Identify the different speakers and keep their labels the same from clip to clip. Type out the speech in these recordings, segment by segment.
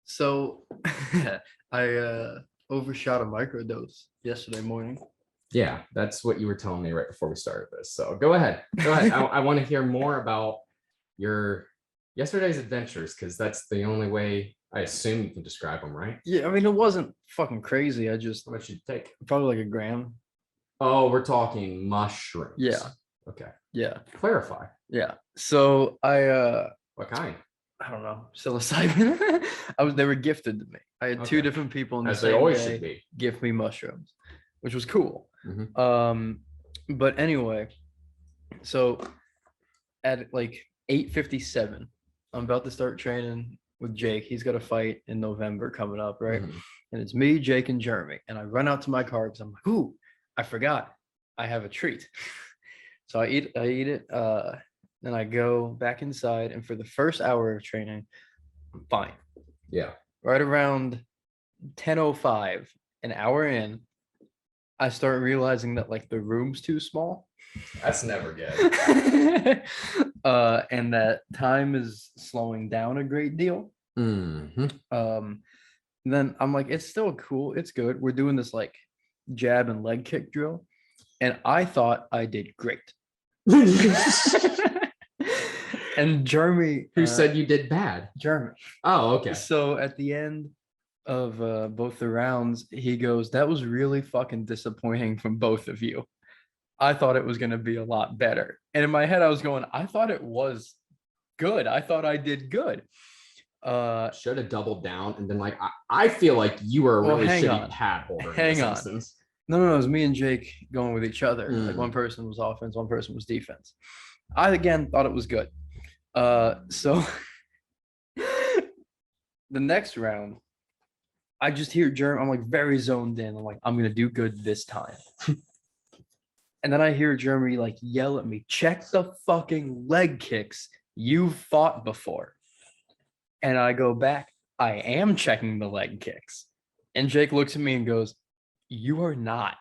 Speaker 1: So I overshot a microdose yesterday morning.
Speaker 2: Yeah, that's what you were telling me right before we started this. So go ahead. Go ahead. I want to hear more about your yesterday's adventures because that's the only way I assume you can describe them, right?
Speaker 1: Yeah, I mean it wasn't fucking crazy. I just
Speaker 2: How much you take?
Speaker 1: probably like a gram.
Speaker 2: Oh, we're talking mushrooms.
Speaker 1: Yeah.
Speaker 2: Okay.
Speaker 1: Yeah.
Speaker 2: Clarify.
Speaker 1: Yeah. So
Speaker 2: What kind?
Speaker 1: I don't know, psilocybin. They were gifted to me. I had two
Speaker 2: Okay.
Speaker 1: different people in the
Speaker 2: As they
Speaker 1: same
Speaker 2: always
Speaker 1: day
Speaker 2: should be.
Speaker 1: gift me mushrooms, which was cool.
Speaker 2: Mhm.
Speaker 1: But anyway, so at like 8:57, I'm about to start training with Jake. He's got a fight in November coming up, right?
Speaker 2: Mhm.
Speaker 1: And it's me, Jake, and Jeremy. And I run out to my car because I'm like, ooh, I forgot. I have a treat. So I eat it. Then I go back inside, and for the first hour of training, I'm fine.
Speaker 2: Yeah.
Speaker 1: Right around 10:05, an hour in, I start realizing that like the room's too small.
Speaker 2: That's never good.
Speaker 1: And that time is slowing down a great deal.
Speaker 2: Mhm.
Speaker 1: Then I'm like, it's still cool, it's good. We're doing this like jab and leg kick drill, and I thought I did great. And Jeremy,
Speaker 2: Who said you did bad?
Speaker 1: Jeremy.
Speaker 2: Oh, okay.
Speaker 1: So at the end of both the rounds, he goes, "That was really fucking disappointing from both of you. I thought it was going to be a lot better." And in my head, I was going, "I thought it was good. I thought I did good."
Speaker 2: Should have doubled down and been like, I feel like you were a
Speaker 1: Well,
Speaker 2: really
Speaker 1: hang
Speaker 2: shitty
Speaker 1: on.
Speaker 2: pad holder in
Speaker 1: Hang
Speaker 2: this
Speaker 1: on.
Speaker 2: instance.
Speaker 1: No, it was me and Jake going with each other. Like one person was offense, one person was defense. I again thought it was good. So the next round, I just hear Jeremy. I'm like very zoned in. I'm like, I'm gonna do good this time. And then I hear Jeremy like yell at me, "Check the fucking leg kicks you've fought before." And I go back, I am checking the leg kicks. And Jake looks at me and goes, "You are not."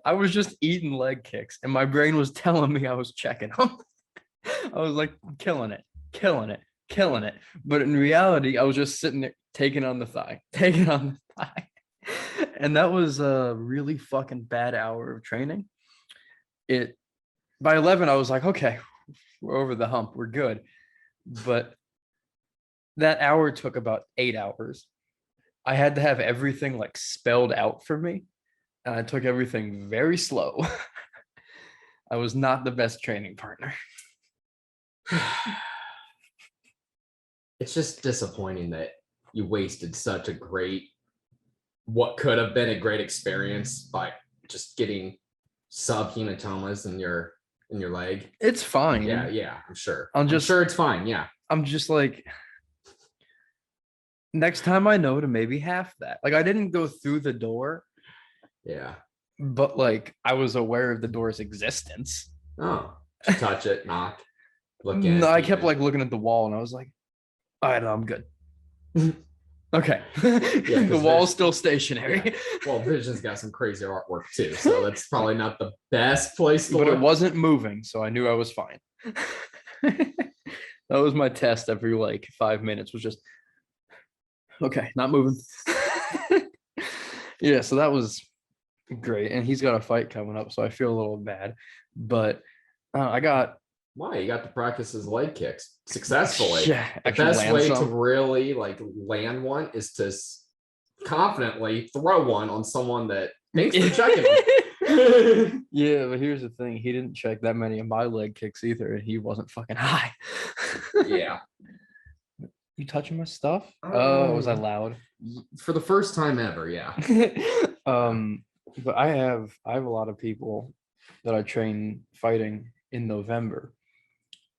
Speaker 1: I was just eating leg kicks, and my brain was telling me I was checking them. I was like, killing it, killing it, killing it. But in reality, I was just sitting there taking on the thigh, taking on the thigh. And that was a really fucking bad hour of training. It by 11, I was like, okay, we're over the hump, we're good. But that hour took about 8 hours. I had to have everything like spelled out for me, and I took everything very slow. I was not the best training partner.
Speaker 2: It's just disappointing that you wasted such a great, what could have been a great experience by just getting subhematomas in your leg.
Speaker 1: It's fine.
Speaker 2: Yeah, I'm sure.
Speaker 1: I'm
Speaker 2: sure it's fine. Yeah.
Speaker 1: I'm just like, next time I know to maybe half that. Like I didn't go through the door.
Speaker 2: Yeah.
Speaker 1: But like I was aware of the door's existence.
Speaker 2: Oh, just touch it, knock, look in.
Speaker 1: No, I kept like looking at the wall, and I was like, all right, I'm good. Okay.
Speaker 2: Yeah,
Speaker 1: the wall's still stationary.
Speaker 2: Yeah. Well, Vision's got some crazy artwork too, so that's probably not the best place to
Speaker 1: but
Speaker 2: look.
Speaker 1: It wasn't moving, so I knew I was fine. That was my test every like 5 minutes, was just okay, not moving. Yeah, so that was great. And he's got a fight coming up, so I feel a little bad. But I got
Speaker 2: why you got to practice his leg kicks successfully.
Speaker 1: Yeah,
Speaker 2: the best way to really like land one is to confidently throw one on someone that thinks they're checking them.
Speaker 1: Yeah, but here's the thing: he didn't check that many of my leg kicks either, and he wasn't fucking high.
Speaker 2: Yeah.
Speaker 1: You touching my stuff? Oh, was I loud?
Speaker 2: For the first time ever, yeah.
Speaker 1: But I have a lot of people that I train fighting in November.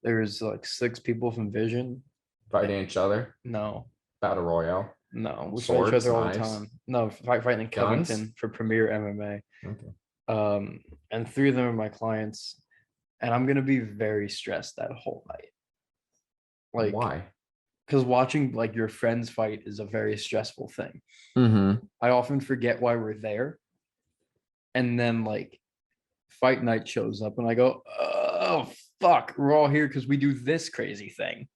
Speaker 1: There's like 6 people from Vision
Speaker 2: fighting each other.
Speaker 1: No.
Speaker 2: Battle Royale.
Speaker 1: No, we fight each other all the time. No, fighting in Covington for Premier MMA.
Speaker 2: Okay.
Speaker 1: And 3 of them are my clients, and I'm gonna be very stressed that whole night. Like,
Speaker 2: why?
Speaker 1: Because watching like your friends fight is a very stressful thing. I often forget why we're there, and then like fight night shows up, and I go, "Oh fuck, we're all here because we do this crazy thing."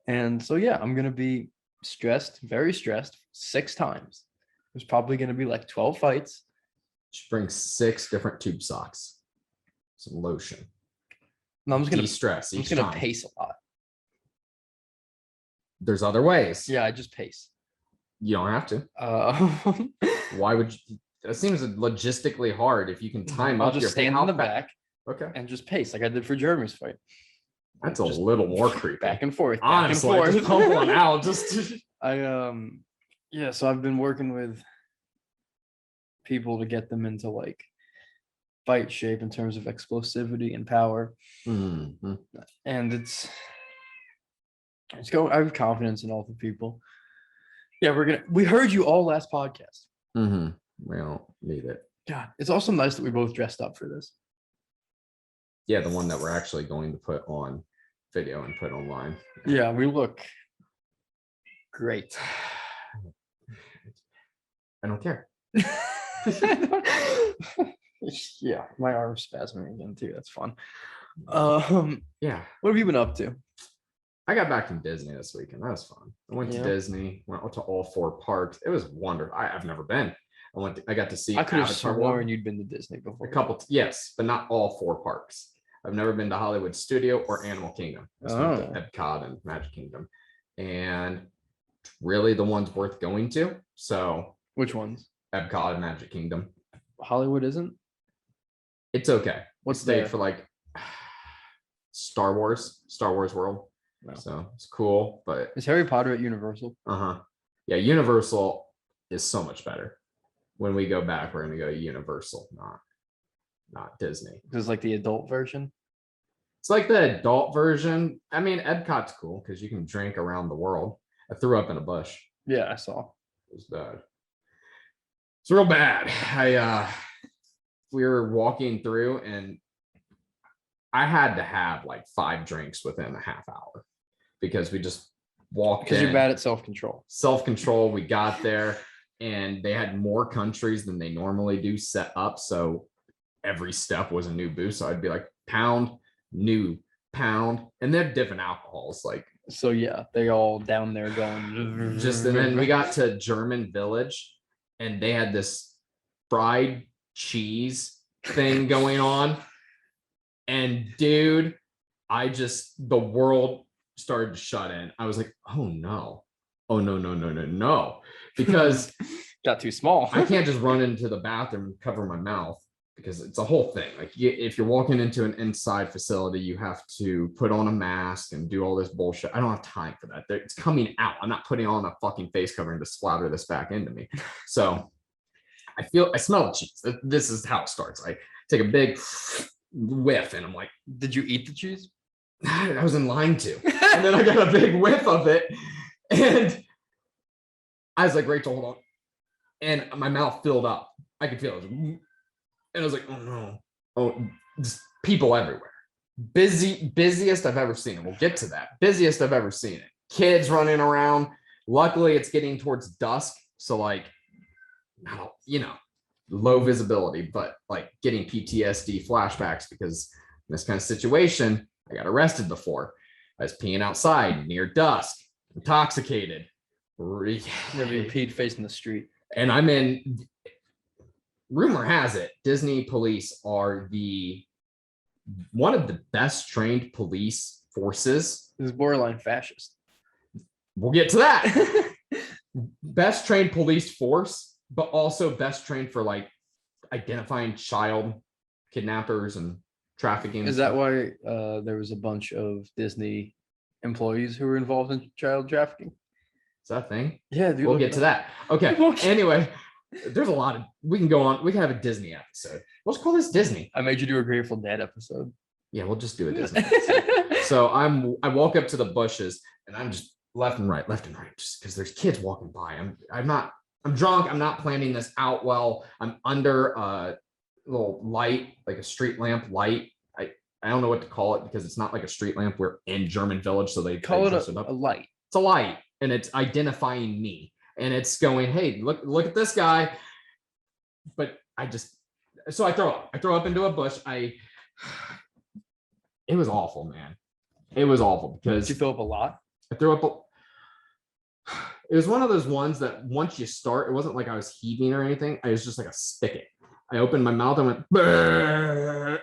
Speaker 1: And so yeah, I'm gonna be stressed, very stressed, 6 times. There's probably gonna be like 12 fights.
Speaker 2: Just bring 6 different tube socks, some lotion.
Speaker 1: No, I'm
Speaker 2: De-stress
Speaker 1: just
Speaker 2: each
Speaker 1: gonna
Speaker 2: time.
Speaker 1: pace a lot.
Speaker 2: There's other ways.
Speaker 1: Yeah, I just pace.
Speaker 2: You don't have to. Why would you? That seems logistically hard if you can time
Speaker 1: I'll
Speaker 2: up
Speaker 1: just
Speaker 2: your
Speaker 1: stand in the back
Speaker 2: Okay.
Speaker 1: and just pace like I did for Jeremy's fight.
Speaker 2: That's a
Speaker 1: Just
Speaker 2: little more creepy.
Speaker 1: Back and forth.
Speaker 2: Honestly,
Speaker 1: back and
Speaker 2: just
Speaker 1: forth.
Speaker 2: pump one out. Just
Speaker 1: Yeah, so I've been working with people to get them into like fight shape in terms of explosivity and power.
Speaker 2: Mhm.
Speaker 1: And it's go. I have confidence in all the people. Yeah, we heard you all last podcast.
Speaker 2: We don't need it.
Speaker 1: God, it's also nice that we both dressed up for this.
Speaker 2: Yeah, the one that we're actually going to put on video and put online.
Speaker 1: Yeah, we look great.
Speaker 2: I don't care.
Speaker 1: Yeah, my arm's spasming again too. That's fun.
Speaker 2: Yeah.
Speaker 1: What have you been up to?
Speaker 2: I got back from Disney this weekend. That was fun. I went to Disney, went to all 4 parks. It was wonderful. I've never been. I got to see
Speaker 1: I could have
Speaker 2: Avatar
Speaker 1: sworn
Speaker 2: World.
Speaker 1: you'd been to Disney before.
Speaker 2: A couple, yes, but not all 4 parks. I've never been to Hollywood Studio or Animal Kingdom. I just went to Epcot and Magic Kingdom, and really the ones worth going to. So
Speaker 1: Which ones?
Speaker 2: Epcot and Magic Kingdom.
Speaker 1: Hollywood isn't?
Speaker 2: It's okay.
Speaker 1: What's
Speaker 2: Stayed
Speaker 1: there?
Speaker 2: for like Star Wars World.
Speaker 1: No.
Speaker 2: So it's cool, but
Speaker 1: Is Harry Potter at Universal?
Speaker 2: yeah, Universal is so much better. When we go back, we're gonna go Universal, not Disney.
Speaker 1: This is like the adult version.
Speaker 2: It's like the adult version. I mean, Epcot's cool because you can drink around the world. I threw up in a bush.
Speaker 1: Yeah, I saw.
Speaker 2: It was bad. It's real bad. We were walking through and I had to have like 5 drinks within a half hour because we just walked in.
Speaker 1: Because you're bad at self-control.
Speaker 2: Self-control. We got there and they had more countries than they normally do set up. So every step was a new boost. So I'd be like pound, new pound, and they're different alcohols. Like,
Speaker 1: so yeah, they all down there going
Speaker 2: just, and then we got to German Village and they had this fried cheese thing going on. And dude, the world started to shut in. I was like, oh no. Oh no. Because
Speaker 1: got too small.
Speaker 2: I can't just run into the bathroom and cover my mouth because it's a whole thing. Like if you're walking into an inside facility, you have to put on a mask and do all this bullshit. I don't have time for that. It's coming out. I'm not putting on a fucking face covering to splatter this back into me. So I smell the cheese. This is how it starts. I take a big whiff and I'm like,
Speaker 1: did you eat the cheese?
Speaker 2: I was in line to. And then I got a big whiff of it. And I was like, Rachel, hold on. And my mouth filled up. I could feel it. And I was like, oh no. Oh, just people everywhere. Busiest I've ever seen it. We'll get to that. Busiest I've ever seen it. Kids running around. Luckily, it's getting towards dusk. So like, low visibility, but like getting PTSD flashbacks because in this kind of situation, I got arrested before. I was peeing outside near dusk, intoxicated.
Speaker 1: Maybe peed facing the street.
Speaker 2: And I'm in, rumor has it, Disney police are one of the best trained police forces.
Speaker 1: This is borderline fascist.
Speaker 2: We'll get to that. Best trained police force, but also best trained for like identifying child kidnappers and trafficking.
Speaker 1: Is that why there was a bunch of Disney employees who were involved in child trafficking?
Speaker 2: Is that a thing?
Speaker 1: Yeah, dude,
Speaker 2: we'll get to that. Okay. Anyway, there's a lot of, we can go on. We can have a Disney episode. Let's call this Disney.
Speaker 1: I made you do a Grateful Dead episode.
Speaker 2: Yeah, we'll just do a Disney episode. So I walk up to the bushes and I'm just left and right, just because there's kids walking by. I'm drunk. I'm not planning this out well. I'm under a little light, like a street lamp light. I don't know what to call it because it's not like a street lamp. We're in German Village, so they
Speaker 1: call it
Speaker 2: dress
Speaker 1: a
Speaker 2: up.
Speaker 1: light.
Speaker 2: It's a light, and it's identifying me, and it's going, "Hey, look at this guy." But I throw up. I throw up into a bush. It was awful, man. It was awful because
Speaker 1: Did you fill up a lot?
Speaker 2: I threw up. It was one of those ones that once you start, it wasn't like I was heaving or anything. I was just like a spigot. I opened my mouth and went, "Bleh."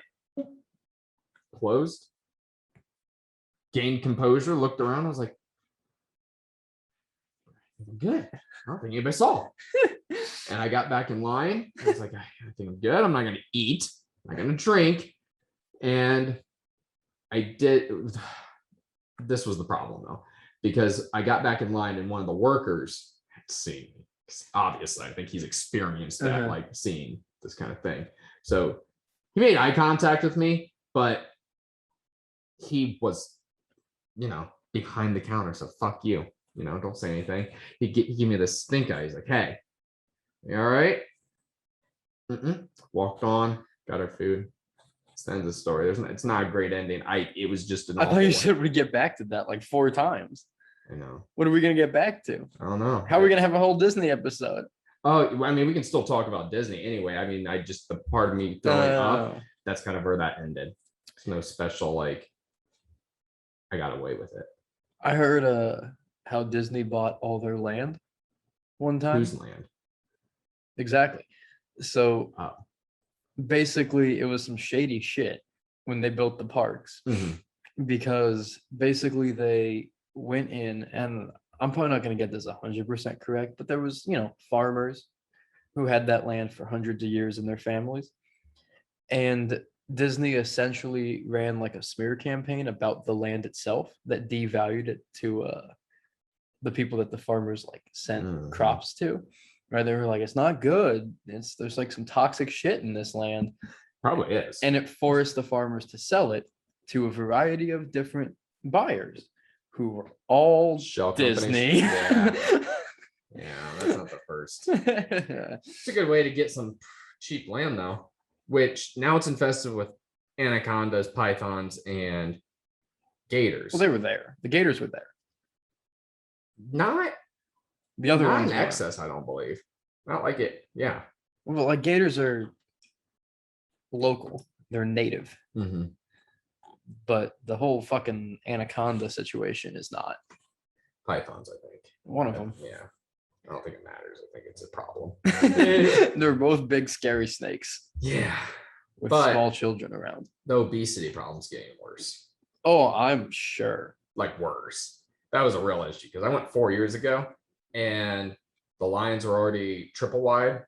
Speaker 2: Closed, gained composure, looked around. I was like, I'm good. I don't think anybody saw. And I got back in line. I was like, I think I'm good. I'm not going to eat. I'm not going to drink. And I did. This was the problem, though, because I got back in line and one of the workers had seen me. Obviously, I think he's experienced that, like seeing this kind of thing. So he made eye contact with me, but he was, behind the counter. So fuck you. Don't say anything. He gave me this stink eye. He's like, hey, you all right? Walked on, got our food. It's the end of the story. It's not a great ending. It was just an
Speaker 1: I thought you said we'd get back to that like 4 times.
Speaker 2: I know.
Speaker 1: What are we gonna get back to?
Speaker 2: I don't know.
Speaker 1: How are we gonna have a whole Disney episode?
Speaker 2: Oh, I mean, we can still talk about Disney anyway. I mean, the part of me throwing up, that's kind of where that ended. It's no special, like, I got away with it.
Speaker 1: I heard how Disney bought all their land one time.
Speaker 2: Whose land?
Speaker 1: Exactly. So basically it was some shady shit when they built the parks, because basically they went in, and I'm probably not going to get this 100% correct, but there was, farmers who had that land for hundreds of years in their families. And Disney essentially ran like a smear campaign about the land itself that devalued it to the people that the farmers like sent crops to. Right? They were like, it's not good. There's like some toxic shit in this land.
Speaker 2: Probably is.
Speaker 1: And it forced the farmers to sell it to a variety of different buyers who were all Disney.
Speaker 2: Yeah, that's not the first. It's a good way to get some cheap land, though, which now it's infested with anacondas, pythons, and gators.
Speaker 1: Well, they were there. The gators were there.
Speaker 2: Not
Speaker 1: the other
Speaker 2: not
Speaker 1: ones
Speaker 2: in excess, I don't believe. Not like it. Yeah.
Speaker 1: Well, like gators are local. They're native. But the whole fucking anaconda situation is not.
Speaker 2: Pythons, I think.
Speaker 1: One of them.
Speaker 2: Yeah. I don't think it matters. I think it's a problem.
Speaker 1: They're both big, scary snakes.
Speaker 2: Yeah.
Speaker 1: With small children around.
Speaker 2: The obesity problem's getting worse.
Speaker 1: Oh, I'm sure.
Speaker 2: Like worse. That was a real issue because I went 4 years ago and the lines were already triple wide,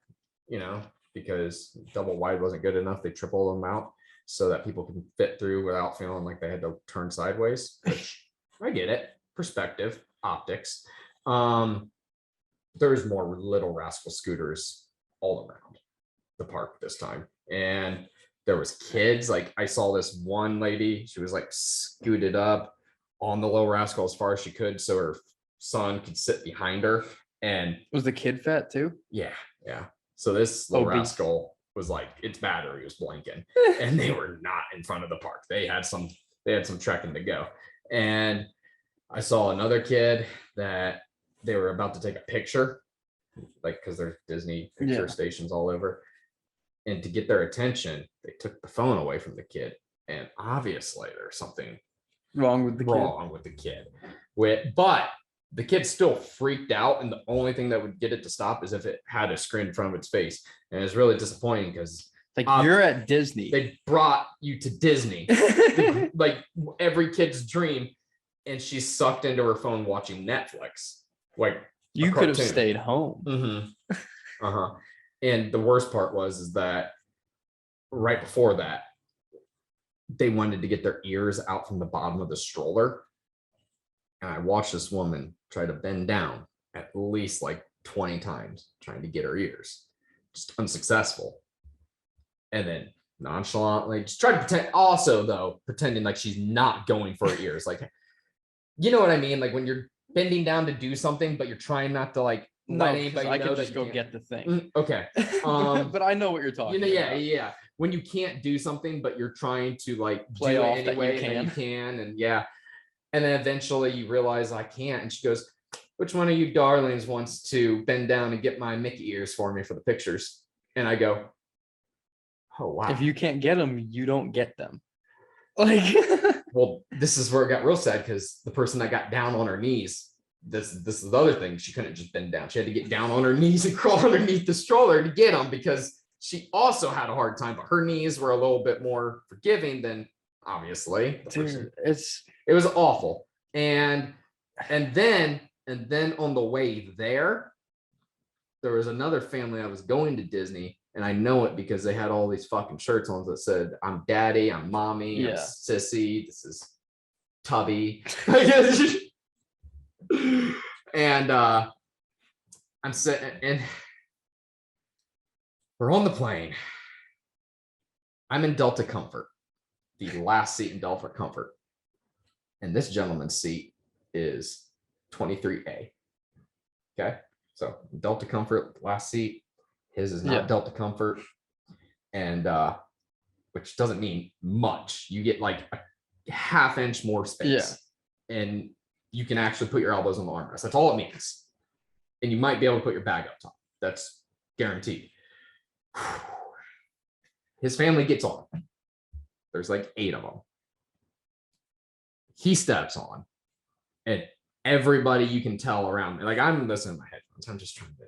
Speaker 2: because double wide wasn't good enough. They tripled them out so that people can fit through without feeling like they had to turn sideways, which I get it. Perspective, optics. There's more little rascal scooters all around the park this time. And there was kids. Like I saw this one lady, she was like scooted up on the little rascal as far as she could so her son could sit behind her. And
Speaker 1: was the kid fat too?
Speaker 2: Yeah. So this little rascal was like, its battery was blinking and they were not in front of the park. They had some trekking to go. And I saw another kid that they were about to take a picture, like, because there's Disney picture stations all over. And to get their attention, they took the phone away from the kid. And obviously there's something
Speaker 1: wrong with
Speaker 2: the kid. But the kid still freaked out. And the only thing that would get it to stop is if it had a screen in front of its face. And it's really disappointing because
Speaker 1: you're at Disney.
Speaker 2: They brought you to Disney, like every kid's dream. And she's sucked into her phone watching Netflix. Like
Speaker 1: you could have stayed home.
Speaker 2: And the worst part is that right before that, they wanted to get their ears out from the bottom of the stroller. And I watched this woman try to bend down at least like 20 times trying to get her ears. Just unsuccessful. And then nonchalantly just try to pretending like she's not going for her ears. Like, you know what I mean? Like when you're bending down to do something, but you're trying not to like let anybody
Speaker 1: I
Speaker 2: know
Speaker 1: could
Speaker 2: that
Speaker 1: just go get the thing.
Speaker 2: Okay.
Speaker 1: But I know what you're talking about.
Speaker 2: Yeah. When you can't do something, but you're trying to like
Speaker 1: play
Speaker 2: do
Speaker 1: off
Speaker 2: it anyway that you can. And and then eventually you realize I can't. And she goes, which one of you darlings wants to bend down and get my Mickey ears for me for the pictures? And I go, oh, wow.
Speaker 1: If you can't get them, you don't get them. Like,
Speaker 2: well, this is where it got real sad because the person that got down on her knees, this is the other thing. She couldn't just bend down. She had to get down on her knees and crawl underneath the stroller to get him because she also had a hard time, but her knees were a little bit more forgiving than obviously.
Speaker 1: Dude,
Speaker 2: It was awful. And then on the way there was another family that was going to Disney, and I know it because they had all these fucking shirts on that said, "I'm daddy, I'm mommy, I'm sissy, this is Tubby." And I'm sitting, and we're on the plane. I'm in Delta Comfort, the last seat in Delta Comfort. And this gentleman's seat is 23A. Okay. So Delta Comfort, last seat. His is not Delta Comfort. And which doesn't mean much. You get like a half-inch more space. Yeah. And you can actually put your elbows on the armrest. That's all it means. And you might be able to put your bag up top. That's guaranteed. His family gets on. There's like 8 of them. He steps on, and everybody you can tell around me, like I'm listening to my headphones. I'm just trying to,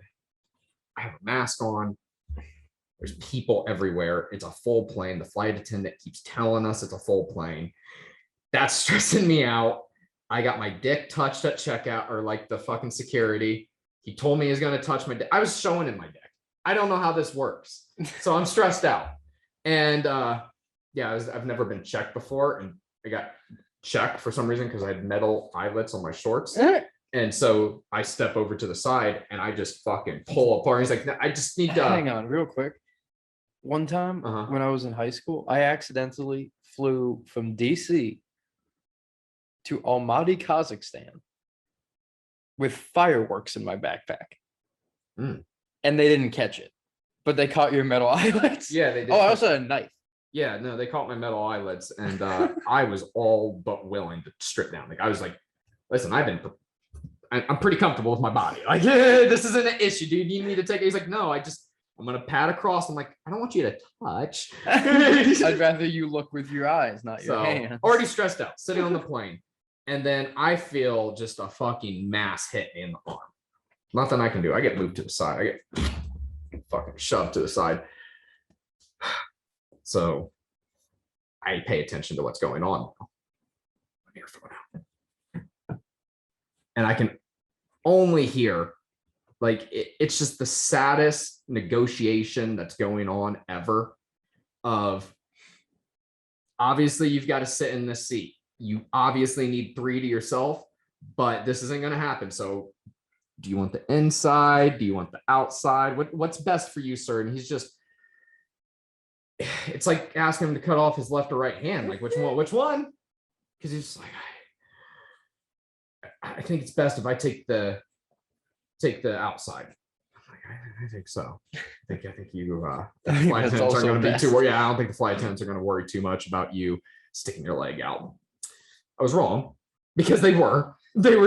Speaker 2: I have a mask on. There's people everywhere. It's a full plane. The flight attendant keeps telling us it's a full plane. That's stressing me out. I got my dick touched at checkout, or like the fucking security. He told me he's going to touch my dick. I was showing him my dick. I don't know how this works. So I'm stressed out. And I've never been checked before. And I got checked for some reason because I had metal eyelets on my shorts. And so I step over to the side and I just fucking pull apart. He's like, I just need to
Speaker 1: hang on real quick. One time when I was in high school, I accidentally flew from DC to Almaty, Kazakhstan with fireworks in my backpack. And they didn't catch it, but they caught your metal eyelets.
Speaker 2: Yeah, they did.
Speaker 1: Oh, I also had a knife.
Speaker 2: Yeah, no, they caught my metal eyelets, and I was all but willing to strip down. Like I was like, listen, I'm pretty comfortable with my body. Like, this isn't an issue, dude. You need to take it. He's like, no, I'm gonna pat across. I'm like, I don't want you to touch.
Speaker 1: I'd rather you look with your eyes, not your hands.
Speaker 2: Already stressed out, sitting on the plane. And then I feel just a fucking mass hit me in the arm. Nothing I can do. I get moved to the side. I get fucking shoved to the side. So I pay attention to what's going on now. And I can only hear, like, it's just the saddest negotiation that's going on ever. Of obviously you've got to sit in this seat. You obviously need 3 to yourself, but this isn't going to happen. So do you want the inside? Do you want the outside? What's best for you, sir? And he's just, it's like asking him to cut off his left or right hand. Like, which one? Because he's just like, I think it's best if I take the outside. I'm like, I think so. I think you flight attendants are going to be too worried. Yeah, I don't think the flight attendants are going to worry too much about you sticking your leg out. I was wrong, because they were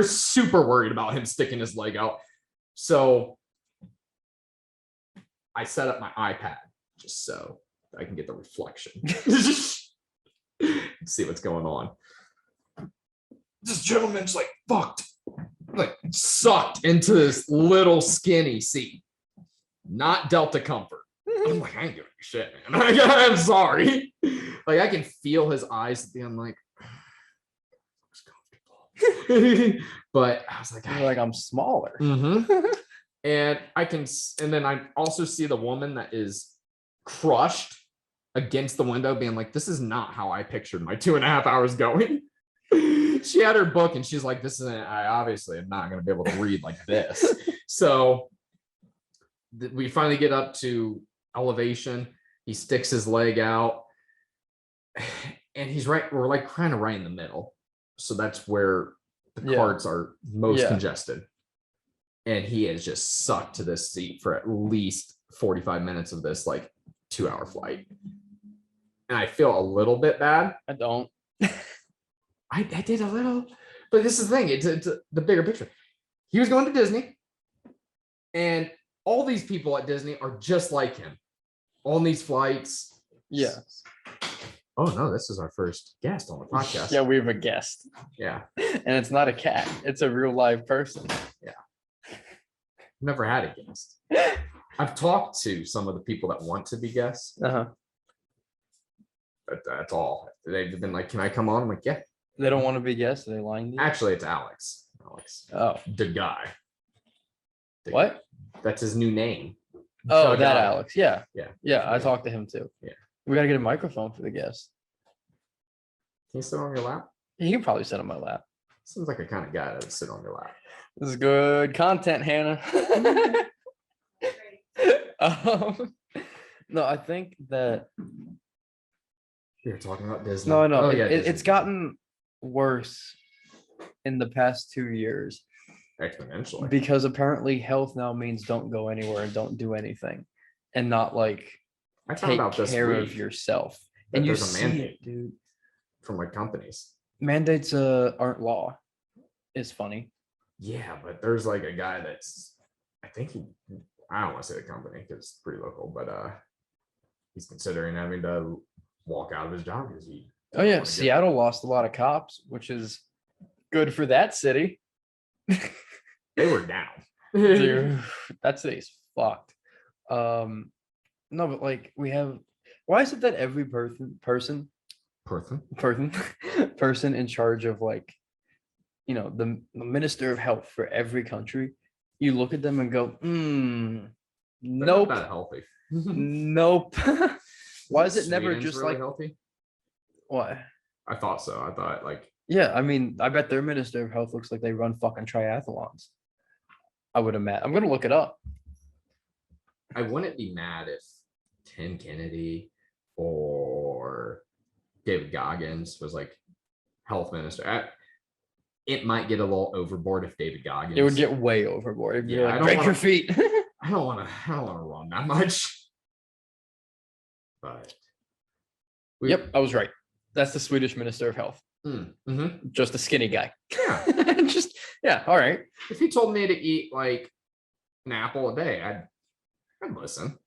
Speaker 2: super worried about him sticking his leg out. So I set up my iPad just so I can get the reflection. See what's going on. This gentleman's like fucked, like sucked into this little skinny seat, not Delta Comfort. I'm like, I ain't doing shit, man. I'm sorry. Like I can feel his eyes at the end, like, but I was like,
Speaker 1: I'm smaller.
Speaker 2: And then I also see the woman that is crushed against the window being like, this is not how I pictured my 2.5 hours going. She had her book and she's like, I obviously am not going to be able to read like this. So we finally get up to elevation. He sticks his leg out and we're like kind of right in the middle. So that's where the carts are most congested. And he is just sucked to this seat for at least 45 minutes of this like 2-hour flight. And I feel a little bit bad.
Speaker 1: I don't.
Speaker 2: I did a little, but this is the thing. It's the bigger picture. He was going to Disney, and all these people at Disney are just like him on these flights.
Speaker 1: Yeah.
Speaker 2: Oh no, this is our first guest on the podcast.
Speaker 1: Yeah, we have a guest.
Speaker 2: Yeah.
Speaker 1: And it's not a cat. It's a real live person.
Speaker 2: Never had a guest. I've talked to some of the people that want to be guests,
Speaker 1: Uh-huh.
Speaker 2: but that's all. They've been like, "Can I come on?" I'm like, "Yeah."
Speaker 1: They don't want to be guests. Are they lying to you?
Speaker 2: Actually, it's Alex. Alex,
Speaker 1: Oh.
Speaker 2: the guy.
Speaker 1: What?
Speaker 2: That's his new name.
Speaker 1: Oh,
Speaker 2: The
Speaker 1: that
Speaker 2: guy.
Speaker 1: Alex. Yeah.
Speaker 2: Yeah.
Speaker 1: Yeah, I talked to him too.
Speaker 2: Yeah.
Speaker 1: We got to get a microphone for the guest.
Speaker 2: Can you sit on your lap?
Speaker 1: He can probably sit on my lap.
Speaker 2: Seems like a kind of guy that would sit on your lap.
Speaker 1: This is good content, Hannah. No, I think that
Speaker 2: We were talking about Disney.
Speaker 1: no,
Speaker 2: Oh, yeah,
Speaker 1: it's
Speaker 2: Disney.
Speaker 1: gotten worse in the past 2 years
Speaker 2: Exponentially.
Speaker 1: because apparently health now means don't go anywhere and don't do anything and not like
Speaker 2: I found
Speaker 1: take
Speaker 2: out this
Speaker 1: care of
Speaker 2: week
Speaker 1: yourself.
Speaker 2: that
Speaker 1: And you
Speaker 2: there's a
Speaker 1: see
Speaker 2: mandate
Speaker 1: it, dude.
Speaker 2: from like companies.
Speaker 1: Mandates aren't law. It's funny.
Speaker 2: Yeah, but there's like a guy that's, I think I don't want to say the company because it's pretty local, but he's considering having to walk out of his job because he.
Speaker 1: Oh yeah, Seattle lost a lot of cops, which is good for that city.
Speaker 2: They were down.
Speaker 1: Dude, that city's fucked. No, but like we have. Why is it that every person in charge of like, you know, the minister of health for every country, you look at them and go,
Speaker 2: They're
Speaker 1: nope,
Speaker 2: not that healthy.
Speaker 1: nope. Why is it never
Speaker 2: Sweden's
Speaker 1: just
Speaker 2: really
Speaker 1: like
Speaker 2: healthy?
Speaker 1: what?
Speaker 2: I thought so. I thought like
Speaker 1: Yeah, I mean, I bet their minister of health looks like they run fucking triathlons. I would imagine. I'm gonna look it up.
Speaker 2: I wouldn't be mad if Tim Kennedy or David Goggins was like health minister. It might get a little overboard if David Goggins.
Speaker 1: It would get way overboard. It'd be
Speaker 2: Yeah, I
Speaker 1: like,
Speaker 2: don't
Speaker 1: break
Speaker 2: wanna-
Speaker 1: your feet.
Speaker 2: I don't want to run that much. But
Speaker 1: Yep, I was right. That's the Swedish minister of health.
Speaker 2: Mm-hmm.
Speaker 1: Just a skinny guy.
Speaker 2: Yeah.
Speaker 1: Just yeah. All right.
Speaker 2: If he told me to eat like an apple a day, I'd listen.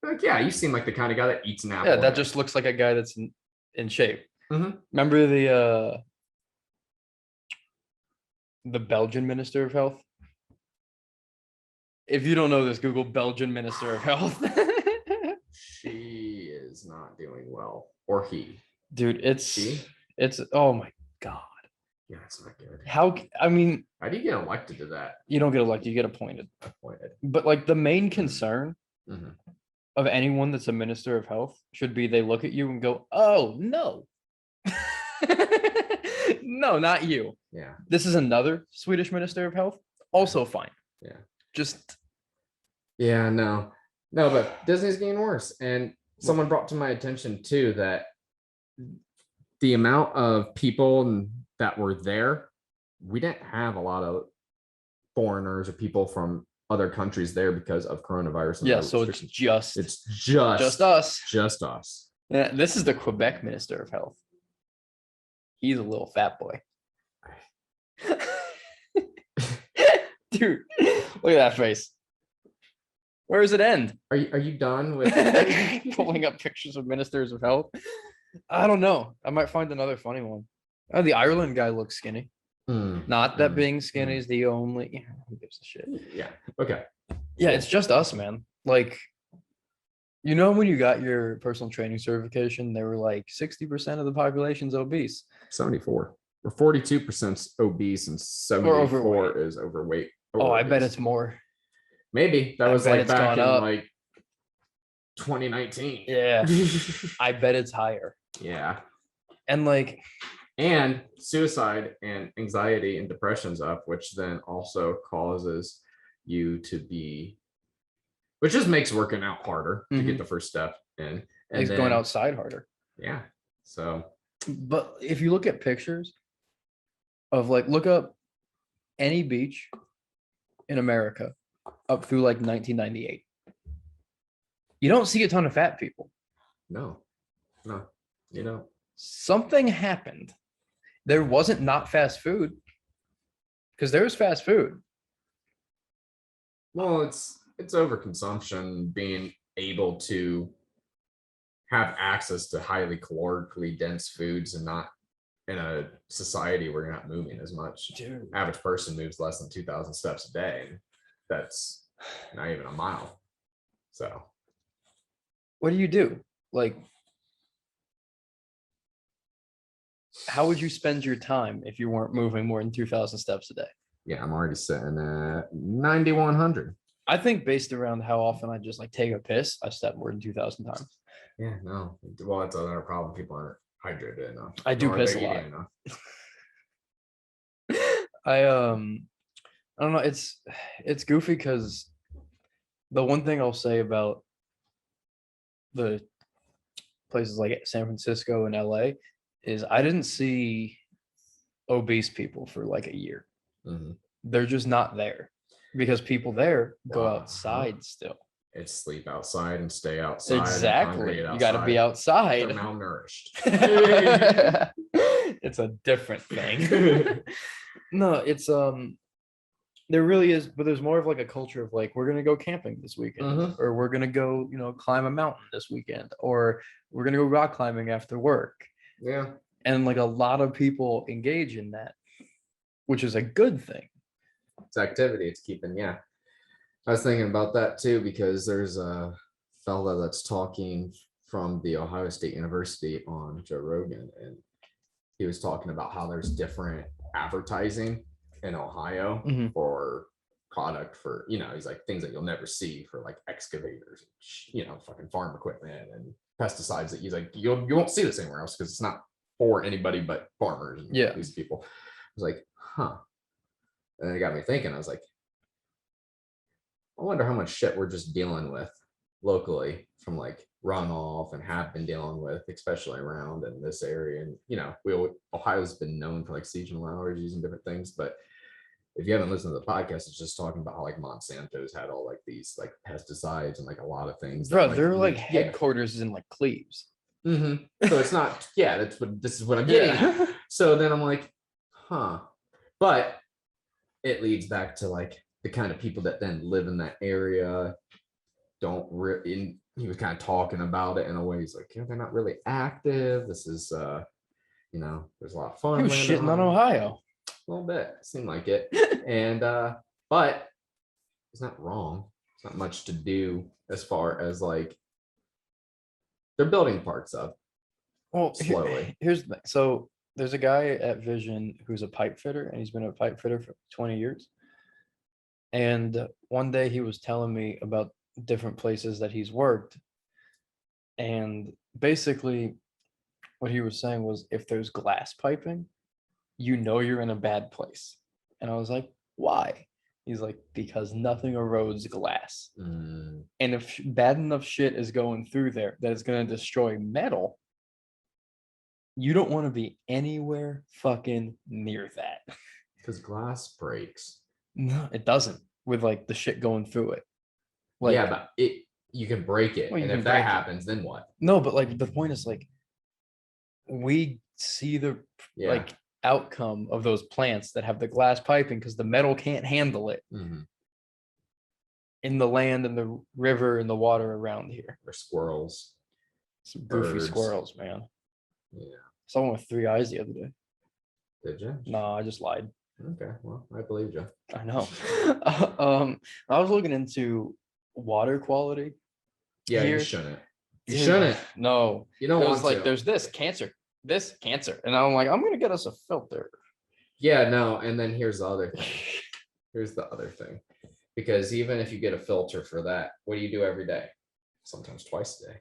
Speaker 2: Like, yeah, you seem like the kind of guy that eats an apple.
Speaker 1: Yeah,
Speaker 2: a
Speaker 1: that
Speaker 2: day.
Speaker 1: just looks like a guy that's in shape.
Speaker 2: Mhm.
Speaker 1: Remember the Belgian minister of health? If you don't know this, Google Belgian minister of health.
Speaker 2: She is not doing well, or he.
Speaker 1: Dude,
Speaker 2: She?
Speaker 1: it's oh my god.
Speaker 2: Yeah, it's not good.
Speaker 1: How I mean,
Speaker 2: How do you get elected to that?
Speaker 1: you don't get elected, you get appointed.
Speaker 2: Appointed.
Speaker 1: But like the main concern
Speaker 2: Mhm.
Speaker 1: of anyone that's a minister of health should be they look at you and go, "Oh, no." No, not you.
Speaker 2: Yeah.
Speaker 1: This is another Swedish minister of health, also fine.
Speaker 2: Yeah.
Speaker 1: Just
Speaker 2: Yeah, no, but Disney's getting worse. And someone brought to my attention too that the amount of people that were there, we didn't have a lot of foreigners or people from other countries there because of coronavirus. And
Speaker 1: yeah,
Speaker 2: other
Speaker 1: so
Speaker 2: restrictions.
Speaker 1: it's
Speaker 2: it's
Speaker 1: just us.
Speaker 2: just us.
Speaker 1: Yeah, this is the Quebec minister of health. He's a little fat boy. Dude, look at that face. Where does it end?
Speaker 2: Are you done with?
Speaker 1: Pulling up pictures of ministers of health. I don't know. I might find another funny one. Oh, the Ireland guy looks skinny. Not that being skinny is the only. Who gives a shit?
Speaker 2: Yeah. Okay.
Speaker 1: Yeah, it's just us, man. Like, you know, when you got your personal training certification, they were like 60% of the population's obese.
Speaker 2: 74 or 42% obese and 74
Speaker 1: overweight.
Speaker 2: is overweight.
Speaker 1: Oh, I bet
Speaker 2: obese.
Speaker 1: it's more.
Speaker 2: Maybe that
Speaker 1: I
Speaker 2: was
Speaker 1: bet
Speaker 2: like
Speaker 1: it's
Speaker 2: back
Speaker 1: gone
Speaker 2: in
Speaker 1: up.
Speaker 2: like 2019.
Speaker 1: Yeah, I bet it's higher.
Speaker 2: Yeah.
Speaker 1: And like,
Speaker 2: And suicide and anxiety and depression's up, which then also causes you to be, which just makes working out harder to get the first step in. And
Speaker 1: it's going outside harder.
Speaker 2: Yeah. So
Speaker 1: But if you look at pictures of like, look up any beach in America up through like 1998. You don't see a ton of fat people.
Speaker 2: no, you know,
Speaker 1: Something happened. There wasn't not fast food because there's fast food.
Speaker 2: well, it's overconsumption, being able to have access to highly calorically dense foods and not in a society where you're not moving as much.
Speaker 1: Dude.
Speaker 2: Average person moves less than 2,000 steps a day. And that's not even a mile. So
Speaker 1: What do you do? Like, how would you spend your time if you weren't moving more than 2,000 steps a day?
Speaker 2: yeah, I'm already sitting at 9,100.
Speaker 1: I think based around how often I just like take a piss, I step more than 2,000 times.
Speaker 2: Yeah, no. Well, that's another problem. People aren't hydrated enough.
Speaker 1: I do
Speaker 2: nor are
Speaker 1: piss
Speaker 2: they
Speaker 1: a lot.
Speaker 2: eating enough.
Speaker 1: I don't know. It's goofy because the one thing I'll say about the places like San Francisco and LA is I didn't see obese people for like a year.
Speaker 2: Mhm.
Speaker 1: They're just not there because people there go
Speaker 2: Wow.
Speaker 1: outside still.
Speaker 2: It's sleep outside and stay outside. and
Speaker 1: Exactly.
Speaker 2: congregate
Speaker 1: You got to be
Speaker 2: outside. They're
Speaker 1: outside.
Speaker 2: malnourished.
Speaker 1: It's a different thing. No, it's there really is, but there's more of like a culture of like we're gonna go camping this weekend,
Speaker 2: Mhm.
Speaker 1: or we're gonna go, climb a mountain this weekend, or we're gonna go rock climbing after work.
Speaker 2: Yeah.
Speaker 1: And like a lot of people engage in that, which is a good thing.
Speaker 2: It's activity. It's keeping, yeah. I was thinking about that too, because there's a fella that's talking from the Ohio State University on Joe Rogan, and he was talking about how there's different advertising in Ohio
Speaker 1: Mhm.
Speaker 2: for product for, he's like things that you'll never see for like excavators, fucking farm equipment and pesticides that he's like, you won't see this anywhere else because it's not for anybody but farmers and
Speaker 1: Yeah.
Speaker 2: these people. I was like, huh. And it got me thinking, I was like, I wonder how much shit we're just dealing with locally from like runoff and have been dealing with, especially around in this area. And Ohio's been known for like seasonal allergies and different things, but if you haven't listened to the podcast, it's just talking about how like Monsanto's had all like these like pesticides and like a lot of things.
Speaker 1: Bro, they're like headquarters in like Cleves.
Speaker 2: So it's not, this is what I'm getting at. So then I'm like, huh. But it leads back to like the kind of people that then live in that area don't really, he was kind of talking about it in a way. He's like, they're not really active. This is, there's a lot of fun.
Speaker 1: He was shitting on Ohio.
Speaker 2: A little bit, seemed like it. And, but it's not wrong. It's not much to do as far as like, they're building parts of.
Speaker 1: Well,
Speaker 2: slowly.
Speaker 1: Here's the thing. So there's a guy at Vision who's a pipe fitter, and he's been a pipe fitter for 20 years. And one day he was telling me about different places that he's worked. And basically, what he was saying was if there's glass piping, you're in a bad place. And I was like, why? He's like, because nothing erodes glass. And if bad enough shit is going through there that it's going to destroy metal, you don't want to be anywhere fucking near that.
Speaker 2: Because glass breaks.
Speaker 1: No, it doesn't with like the shit going through it. Like,
Speaker 2: yeah, but you can break it.
Speaker 1: Well,
Speaker 2: and if that happens, then what?
Speaker 1: No, but like the point is like we see the like outcome of those plants that have the glass piping because the metal can't handle it in the land and the river and the water around here.
Speaker 2: Or squirrels.
Speaker 1: Some goofy squirrels, man.
Speaker 2: Yeah.
Speaker 1: Someone with 3 eyes the other day.
Speaker 2: Did you?
Speaker 1: No, I just lied.
Speaker 2: Okay, well, I believe you.
Speaker 1: I know. I was looking into water quality.
Speaker 2: Yeah,
Speaker 1: here.
Speaker 2: you shouldn't. You shouldn't.
Speaker 1: No.
Speaker 2: You don't want
Speaker 1: like
Speaker 2: to.
Speaker 1: there's this cancer, and I'm like, I'm gonna get us a filter.
Speaker 2: Yeah, no, and then here's the other thing. Here's the other thing. Because even if you get a filter for that, what do you do every day? Sometimes twice a day.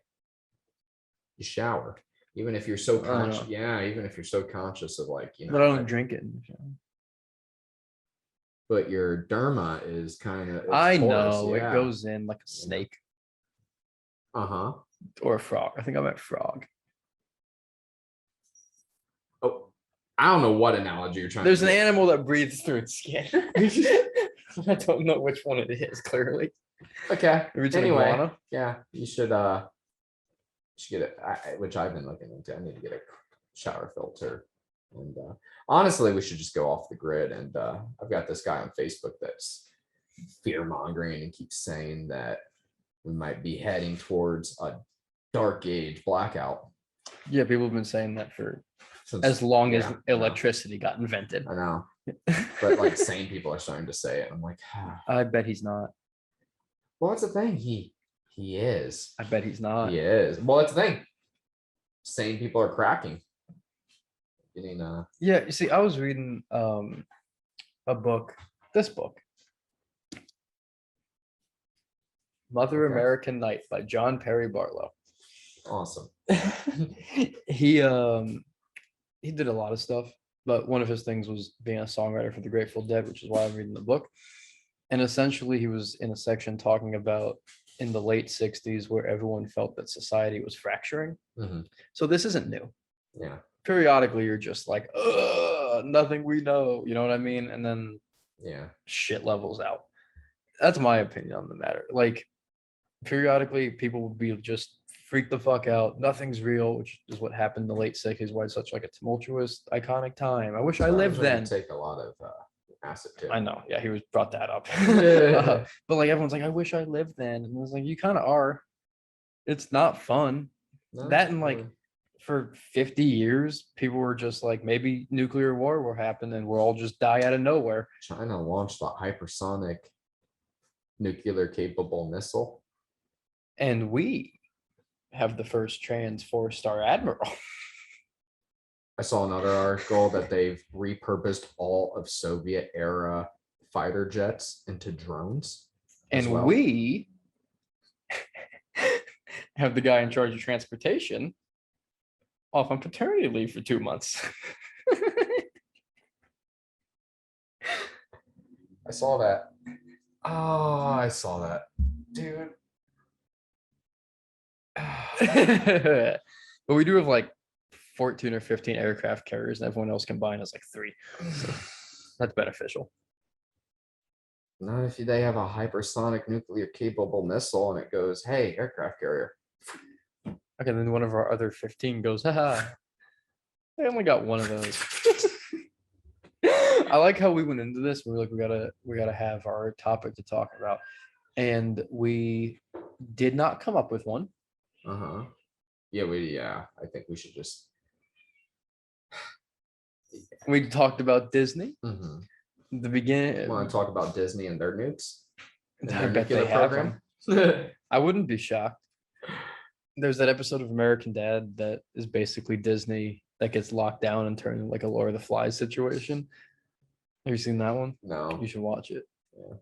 Speaker 2: You shower. Even if you're so conscious, even if you're so conscious of like,
Speaker 1: But I don't drink it.
Speaker 2: But your derma is kind of.
Speaker 1: I know it goes in like a snake. Or a frog. I think I meant frog.
Speaker 2: Oh, I don't know what analogy you're trying.
Speaker 1: There's an animal that breathes through its skin. I don't know which one it is. Clearly.
Speaker 2: Okay.
Speaker 1: Anyway,
Speaker 2: yeah, you should get it. Which I've been looking into. I need to get a shower filter. And honestly, we should just go off the grid. And I've got this guy on Facebook that's fear mongering and keeps saying that we might be heading towards a dark age, blackout.
Speaker 1: Yeah, people have been saying that for
Speaker 2: Since,
Speaker 1: as long as
Speaker 2: yeah,
Speaker 1: electricity got invented.
Speaker 2: I know. But like sane people are starting to say it. I'm like,
Speaker 1: I bet he's not.
Speaker 2: well, that's the thing. He is.
Speaker 1: I bet he's not.
Speaker 2: He is. Well, that's the thing. Sane people are cracking. Getting
Speaker 1: Yeah, you see, I was reading a book, this book, Mother
Speaker 2: Okay.
Speaker 1: American Night by John Perry Barlow.
Speaker 2: awesome.
Speaker 1: he did a lot of stuff, but one of his things was being a songwriter for the Grateful Dead, which is why I'm reading the book. And essentially he was in a section talking about in the late 60s where everyone felt that society was fracturing.
Speaker 2: Mhm.
Speaker 1: So this isn't new.
Speaker 2: Yeah.
Speaker 1: Periodically you're just like, nothing we know, you know what I mean? And then
Speaker 2: Yeah.
Speaker 1: shit levels out. That's my opinion on the matter. Like periodically people would be just freak the fuck out. Nothing's real, which is what happened in the late 60s, why it's such like a tumultuous, iconic time. I wish I lived then.
Speaker 2: Take a lot of acid too.
Speaker 1: I know. Yeah, he was brought that up.
Speaker 2: Yeah.
Speaker 1: But like everyone's like, I wish I lived then. And I was like, you kind of are. It's not fun.
Speaker 2: No,
Speaker 1: That and like for 50 years, people were just like, maybe nuclear war will happen and we'll all just die out of nowhere.
Speaker 2: China launched a hypersonic nuclear capable missile.
Speaker 1: And we have the first trans 4-star admiral.
Speaker 2: I saw another article that they've repurposed all of Soviet era fighter jets into drones.
Speaker 1: And we have the guy in charge of transportation off on paternity leave for 2 months.
Speaker 2: I saw that. Oh, I saw that. Dude.
Speaker 1: But we do have like 14 or 15 aircraft carriers, and everyone else combined has like 3. So that's beneficial.
Speaker 2: Not if they have a hypersonic nuclear capable missile and it goes, hey, aircraft carrier.
Speaker 1: Okay, then one of our other 15 goes, haha. I only got one of those. I like how we went into this. We were like, we gotta have our topic to talk about. And we did not come up with one.
Speaker 2: Uh-huh. Yeah, I think we should just
Speaker 1: We talked about Disney.
Speaker 2: Mhm.
Speaker 1: The beginning.
Speaker 2: Want to talk about Disney and their nukes? And
Speaker 1: I
Speaker 2: their
Speaker 1: bet they
Speaker 2: nuclear
Speaker 1: have
Speaker 2: program?
Speaker 1: them. I wouldn't be shocked. There's that episode of American Dad that is basically Disney that gets locked down and turned into like a Lord of the Flies situation. Have you seen that one?
Speaker 2: No.
Speaker 1: You should watch it.
Speaker 2: Yeah.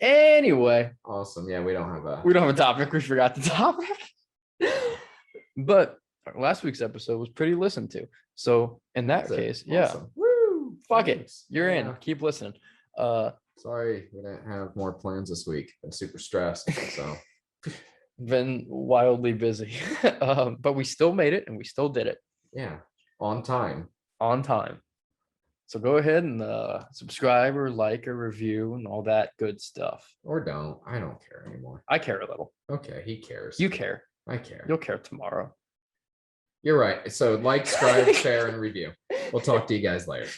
Speaker 1: Anyway,
Speaker 2: Awesome. Yeah, we don't have a.
Speaker 1: we don't have a topic. We forgot the topic. But last week's episode was pretty listened to. So in that
Speaker 2: That's it.
Speaker 1: case, yeah,
Speaker 2: Awesome. Woo!
Speaker 1: fuck it.
Speaker 2: Thanks.
Speaker 1: You're in.
Speaker 2: Yeah.
Speaker 1: Keep listening.
Speaker 2: Sorry, we didn't have more plans this week. Been super stressed. So
Speaker 1: Been wildly busy. But we still made it and we still did it
Speaker 2: yeah, on time.
Speaker 1: on time. So go ahead and subscribe or like or review and all that good stuff.
Speaker 2: Or don't. I don't care anymore.
Speaker 1: I care a little.
Speaker 2: Okay, he cares.
Speaker 1: You care.
Speaker 2: I care.
Speaker 1: You'll care tomorrow.
Speaker 2: You're right. So like, subscribe, share, and review. We'll talk to you guys later.